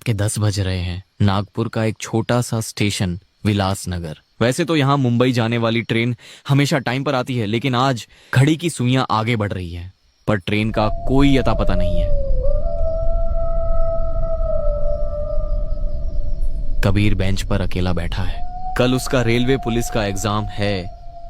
के 10 बज रहे हैं। नागपुर का एक छोटा सा स्टेशन विलासनगर। वैसे तो यहाँ मुंबई जाने वाली ट्रेन हमेशा टाइम पर आती है, लेकिन आज घड़ी की सुइयां आगे बढ़ रही हैं, पर ट्रेन का कोई अता पता नहीं है। कबीर बेंच पर अकेला बैठा है। कल उसका रेलवे पुलिस का एग्जाम है।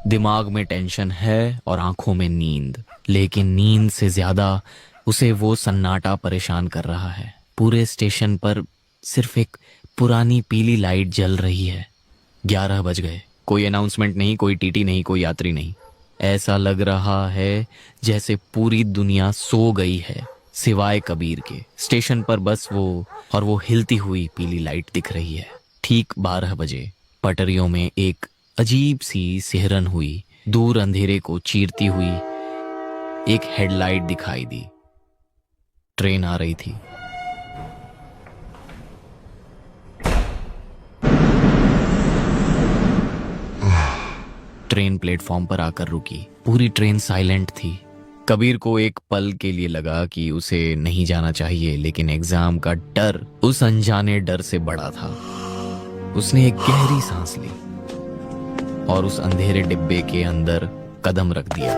दिमाग में टेंशन है और आंखों में नींद, लेकिन नींद से ज्यादा उसे वो सन्नाटा परेशान कर रहा है। पूरे स्टेशन पर सिर्फ एक पुरानी पीली लाइट जल रही है। 11 बज गए। कोई अनाउंसमेंट नहीं, कोई टीटी नहीं, कोई यात्री नहीं। ऐसा लग रहा है जैसे पूरी दुनिया सो गई है सिवाय कबीर के। स्टेशन पर बस वो और वो हिलती हुई पीली लाइट दिख रही है। ठीक 12 बजे पटरियों में एक अजीब सी सिहरन हुई। दूर अंधेरे को चीरती हुई एक हेडलाइट दिखाई दी। ट्रेन आ रही थी। ट्रेन प्लेटफॉर्म पर आकर रुकी। पूरी ट्रेन साइलेंट थी। कबीर को एक पल के लिए लगा कि उसे नहीं जाना चाहिए, लेकिन एग्जाम का डर उस अनजाने डर से बड़ा था। उसने एक गहरी सांस ली और उस अंधेरे डिब्बे के अंदर कदम रख दिया।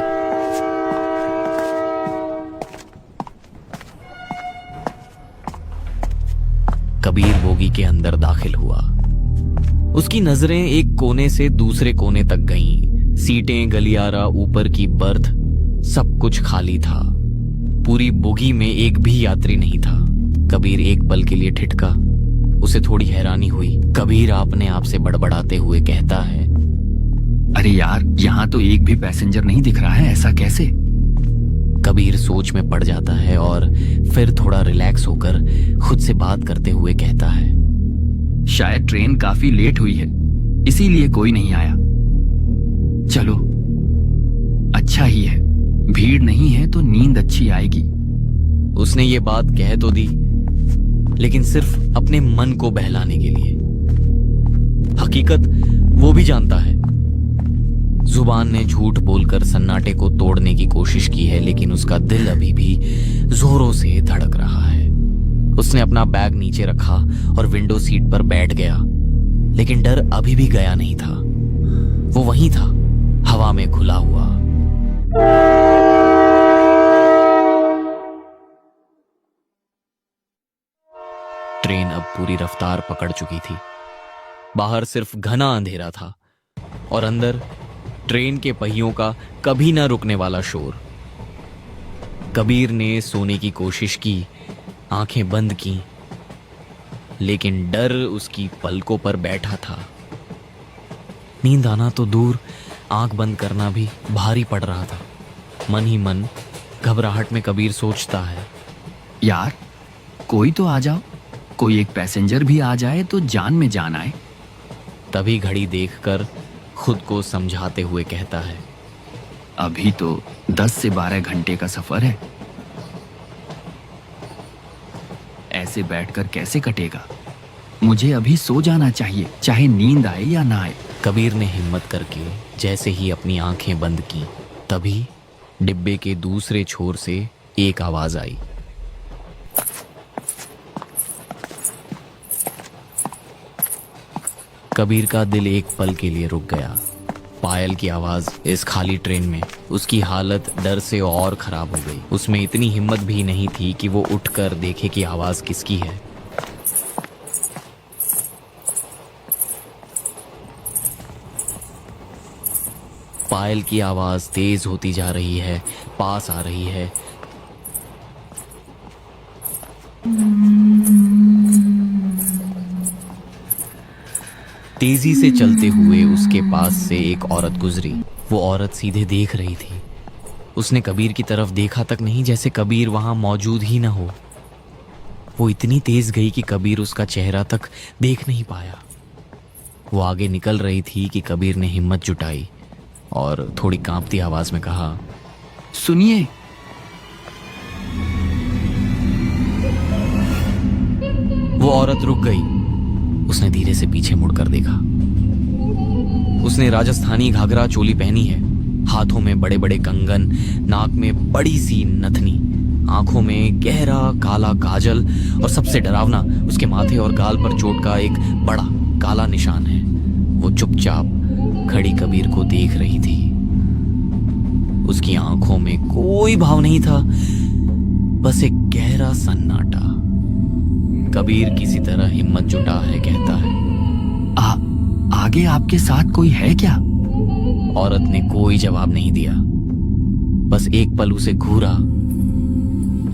कबीर बोगी के अंदर दाखिल हुआ। उसकी नजरें एक कोने से दूसरे कोने तक गईं। सीटें, गलियारा, ऊपर की बर्थ, सब कुछ खाली था। पूरी बोगी में एक भी यात्री नहीं था। कबीर एक पल के लिए ठिठका। उसे थोड़ी हैरानी हुई। कबीर अपने आप से बड़बड़ाते हुए कहता है, अरे यार, यहाँ तो एक भी पैसेंजर नहीं दिख रहा है, ऐसा कैसे? कबीर सोच में पड़ जाता है और फिर थोड़ा रिलैक्स होकर खुद से बात करते हुए कहता है, शायद ट्रेन काफी लेट हुई है, इसीलिए कोई नहीं आया। चलो, अच्छा ही है, भीड़ नहीं है तो नींद अच्छी आएगी। उसने ये बात कह तो दी, लेकिन सिर्फ अपने मन को बहलाने के लिए। हकीकत वो भी जानता है। जुबान ने झूठ बोलकर सन्नाटे को तोड़ने की कोशिश की है, लेकिन उसका दिल अभी भी जोरों से धड़क रहा है। उसने अपना बैग नीचे रखा और विंडो सीट पर बैठ गया, लेकिन डर अभी भी गया नहीं था। वो वहीं था, हवा में खुला हुआ। ट्रेन अब पूरी रफ्तार पकड़ चुकी थी। बाहर सिर्फ घना अंधेरा था और अंदर ट्रेन के पहियों का कभी ना रुकने वाला शोर। कबीर ने सोने की कोशिश की, आंखें बंद की, लेकिन डर उसकी पलकों पर बैठा था। नींद आना तो दूर, आंख बंद करना भी भारी पड़ रहा था। मन ही मन घबराहट में कबीर सोचता है, यार, कोई तो आ जाओ, कोई एक पैसेंजर भी आ जाए तो जान में जान आए। तभी घड़ी देखकर खुद को समझाते हुए कहता है, अभी तो 10 से 12 घंटे का सफर है, ऐसे बैठकर कैसे कटेगा? मुझे अभी सो जाना चाहिए, चाहे नींद आए या ना आए। कबीर ने हिम्मत करके जैसे ही अपनी आंखें बंद की, तभी डिब्बे के दूसरे छोर से एक आवाज आई। कबीर का दिल एक पल के लिए रुक गया। पायल की आवाज इस खाली ट्रेन में। उसकी हालत डर से और खराब हो गई। उसमें इतनी हिम्मत भी नहीं थी कि वो उठकर देखे कि आवाज किसकी है। पायल की आवाज तेज होती जा रही है, पास आ रही है। तेजी से चलते हुए उसके पास से एक औरत गुजरी। वो औरत सीधे देख रही थी। उसने कबीर की तरफ देखा तक नहीं, जैसे कबीर वहां मौजूद ही ना हो। वो इतनी तेज गई कि कबीर उसका चेहरा तक देख नहीं पाया। वो आगे निकल रही थी कि कबीर ने हिम्मत जुटाई और थोड़ी कांपती आवाज में कहा, सुनिए। वो औरत रुक गई। उसने धीरे से पीछे मुड़कर देखा। उसने राजस्थानी घाघरा चोली पहनी है, हाथों में बड़े बड़े कंगन, नाक में बड़ी सी नथनी आंखों में गहरा काला काजल और सबसे डरावना, उसके माथे और गाल पर चोट का एक बड़ा काला निशान है। वो चुपचाप खड़ी कबीर को देख रही थी। उसकी आंखों में कोई भाव नहीं था, बस एक गहरा सन्नाटा। कबीर किसी तरह हिम्मत जुटा है, कहता है, आगे आपके साथ कोई है क्या? औरत ने कोई जवाब नहीं दिया, बस एक पल उसे घूरा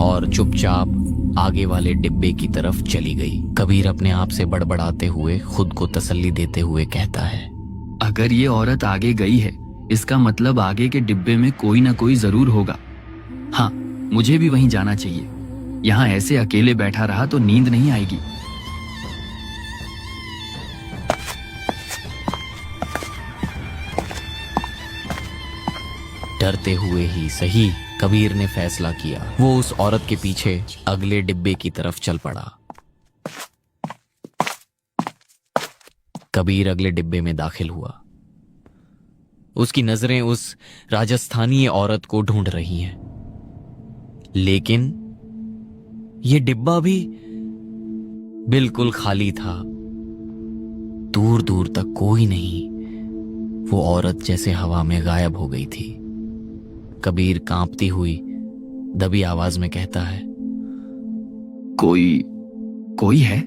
और चुपचाप आगे वाले डिब्बे की तरफ चली गई। कबीर अपने आप से बड़बड़ाते हुए खुद को तसल्ली देते हुए कहता है, अगर ये औरत आगे गई है, इसका मतलब आगे के डिब्बे में कोई ना कोई जरूर होगा। हाँ, मुझे भी वहीं जाना चाहिए। यहाँ ऐसे अकेले बैठा रहा तो नींद नहीं आएगी। डरते हुए ही सही, कबीर ने फैसला किया। वो उस औरत के पीछे अगले डिब्बे की तरफ चल पड़ा। कबीर अगले डिब्बे में दाखिल हुआ। उसकी नजरें उस राजस्थानी औरत को ढूंढ रही हैं, लेकिन यह डिब्बा भी बिल्कुल खाली था। दूर दूर तक कोई नहीं। वो औरत जैसे हवा में गायब हो गई थी। कबीर कांपती हुई दबी आवाज में कहता है, कोई है?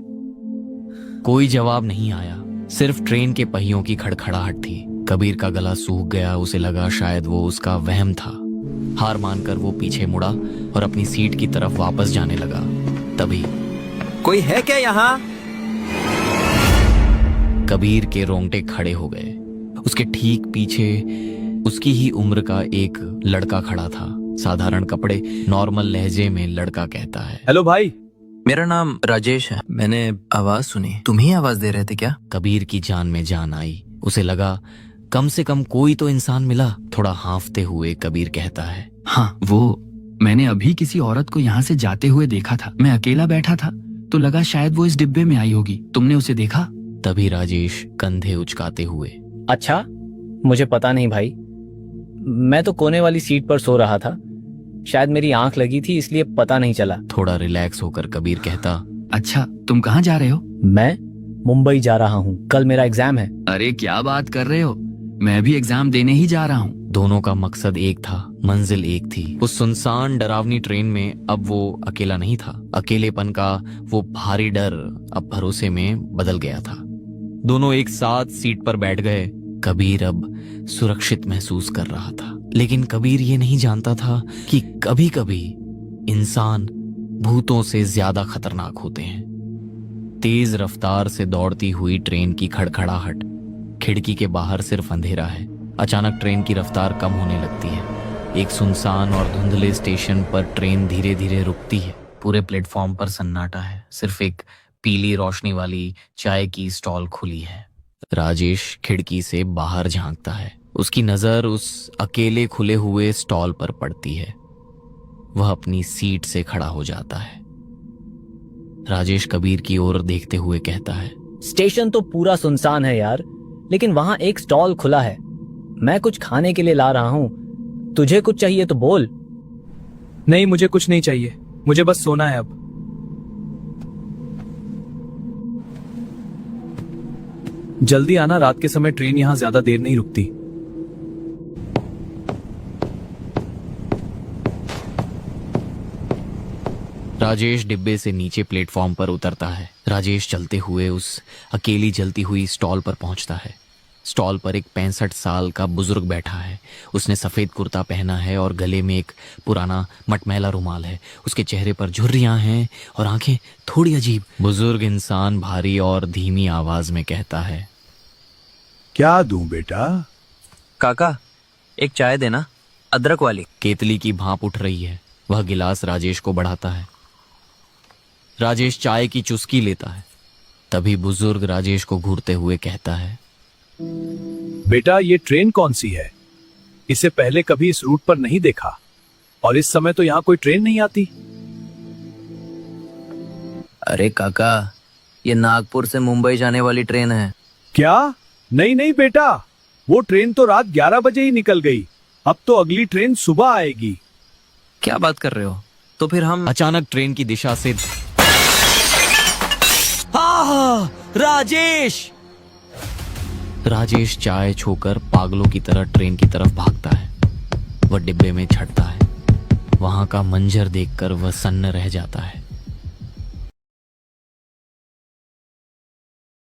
कोई जवाब नहीं आया, सिर्फ ट्रेन के पहियों की खड़खड़ाहट थी। कबीर का गला सूख गया। उसे लगा शायद वो उसका वहम था। हार मानकर वो पीछे मुड़ा और अपनी सीट की तरफ वापस जाने लगा। तभी कोई है क्या यहाँ? कबीर के रोंगटे खड़े हो गए। उसके ठीक पीछे उसकी ही उम्र का एक लड़का खड़ा था। साधारण कपड़े, नॉर्मल लहजे में लड़का कहता है, हेलो भाई। मेरा नाम राजेश है। मैंने आवाज सुनी, तुम ही आवाज दे रहे थे क्या? कबीर की जान में जान आई। उसे लगा कम से कम कोई तो इंसान मिला। थोड़ा हांफते हुए कबीर कहता है, हाँ, वो मैंने अभी किसी औरत को यहाँ से जाते हुए देखा था। मैं अकेला बैठा था तो लगा शायद वो इस डिब्बे में आई होगी। तुमने उसे देखा? तभी राजेश कंधे उचकाते हुए, अच्छा, मुझे पता नहीं भाई। मैं तो कोने वाली सीट पर सो रहा था। शायद मेरी आंख लगी थी, इसलिए पता नहीं चला। थोड़ा रिलैक्स होकर कबीर कहता, अच्छा, तुम कहाँ जा रहे हो? मैं मुंबई जा रहा हूँ, कल मेरा एग्जाम है। अरे क्या बात कर रहे हो, मैं भी एग्जाम देने ही जा रहा हूँ। दोनों का मकसद एक था, मंजिल एक थी। उस सुनसान डरावनी ट्रेन में अब वो अकेला नहीं था। अकेलेपन का वो भारी डर अब भरोसे में बदल गया था। दोनों एक साथ सीट पर बैठ गए। कबीर अब सुरक्षित महसूस कर रहा था, लेकिन कबीर ये नहीं जानता था कि कभी कभी इंसान भूतों से ज्यादा खतरनाक होते हैं। तेज रफ्तार से दौड़ती हुई ट्रेन की खड़खड़ाहट। खिड़की के बाहर सिर्फ अंधेरा है। अचानक ट्रेन की रफ्तार कम होने लगती है। एक सुनसान और धुंधले स्टेशन पर ट्रेन धीरे धीरे रुकती है। पूरे प्लेटफॉर्म पर सन्नाटा है। सिर्फ एक पीली रोशनी वाली चाय की स्टॉल खुली है। राजेश खिड़की से बाहर झांकता है। उसकी नजर उस अकेले खुले हुए स्टॉल पर पड़ती है। वह अपनी सीट से खड़ा हो जाता है। राजेश कबीर की ओर देखते हुए कहता है, स्टेशन तो पूरा सुनसान है यार, लेकिन वहाँ एक स्टॉल खुला है। मैं कुछ खाने के लिए ला रहा हूँ। तुझे कुछ चाहिए तो बोल। नहीं, मुझे कुछ नहीं चाहिए, मुझे बस सोना है अब। जल्दी आना, रात के समय ट्रेन यहाँ ज्यादा देर नहीं रुकती। राजेश डिब्बे से नीचे प्लेटफॉर्म पर उतरता है। राजेश चलते हुए उस अकेली जलती हुई स्टॉल पर पहुंचता है। स्टॉल पर एक 65 साल का बुजुर्ग बैठा है। उसने सफेद कुर्ता पहना है और गले में एक पुराना मटमैला रुमाल है। उसके चेहरे पर झुर्रियां हैं और आंखें थोड़ी अजीब। बुजुर्ग इंसान भारी और धीमी आवाज में कहता है, क्या दूं बेटा? काका, एक चाय देना, अदरक वाली। केतली की भाप उठ रही है। वह गिलास राजेश को बढ़ाता है। राजेश चाय की चुस्की लेता है। तभी बुजुर्ग राजेश को घूरते हुए कहता है, बेटा, ये ट्रेन कौन सी है? इसे पहले कभी इस रूट पर नहीं देखा, और इस समय तो यहाँ कोई ट्रेन नहीं आती। अरे काका, ये नागपुर से मुंबई जाने वाली ट्रेन है। क्या? नहीं नहीं बेटा, वो ट्रेन तो रात 11 बजे ही निकल गई। अब तो अगली ट्रेन सुबह आएगी। क्या बात कर रहे हो? तो फिर हम अचानक ट्रेन की दिशा से राजेश! राजेश चाय छोकर पागलों की तरह ट्रेन की तरफ भागता है। वह डिब्बे में चढ़ता है। वहां का मंजर देखकर वह सन्न रह जाता है।